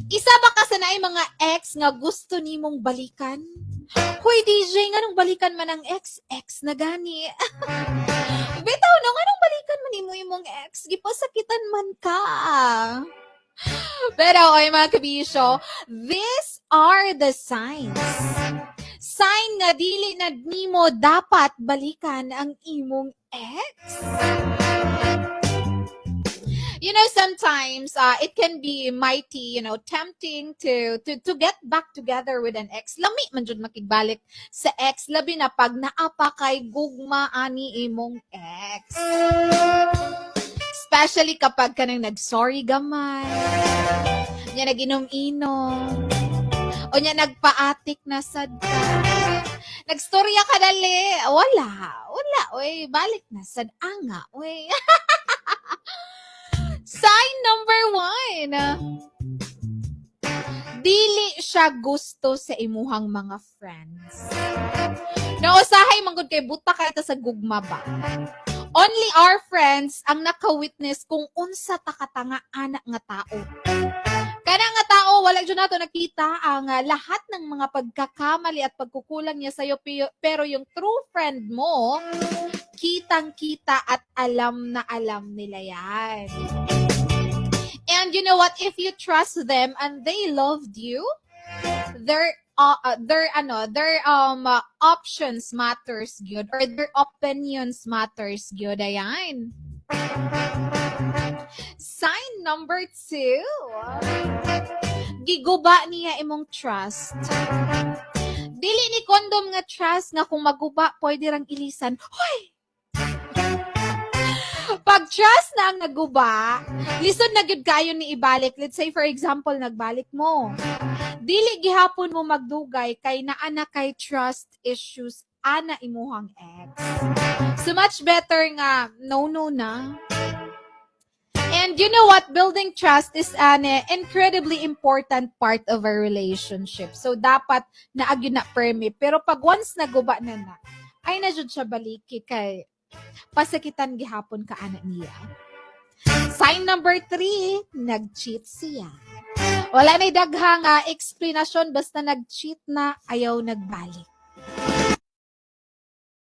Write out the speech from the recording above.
Isa ba ka sa naay mga ex nga gusto nimong balikan? Hoy DJ, nganong balikan man ang ex na gani? Bitaw no, nganong balikan man nimo imong ex? Gipasakitan man ka. Pero oy mga kabisyo, these are the signs. Sign nga dili na nimo dapat balikan ang imong ex. You know, sometimes it can be mighty, tempting to get back together with an ex. Lami man jud makigbalik sa ex, labi na pag naapa kay gugma ani imong ex. Especially kapag kanang nag-sorry gamay, nya naginom-inom, o nya nagpaatik na sad ka. Nagstorya ka dali, wala, oy, balik na sad anga, oy. Sign number 1. Dili siya gusto sa imuhang mga friends. Nausahay manggod kay buta ka ita sa gugma ba? Only our friends ang naka-witness kung unsa ta katanga anak nga tao. Kana nga tao, wala dyan nato nakita ang lahat ng mga pagkakamali at pagkukulang niya sa'yo, pero yung true friend mo, kitang-kita at alam na alam nila yan. And you know what? If you trust them and they loved you, their options matters good, or their opinions matters good. Ayan. Sign number 2. Giguba niya imong trust. Dili ni condom nga trust nga kung maguba pwede rang ilisan. Hoy! Pag trust na ang naguba, lisod na gyud kayo ni ibalik. Let's say for example, nagbalik mo. Dili gihapon mo magdugay kay naa na kay trust issues ana imuhang ex. So much better nga no na. And you know what? Building trust is an incredibly important part of a relationship. So dapat naagyo na permi. Pero pag once naguba na, ay na jud siya baliki kay pasakitan gihapon ka ana niya. Sign number 3, nag-cheat siya. Wala na daghang explanation, basta nag-cheat na, ayaw nagbalik.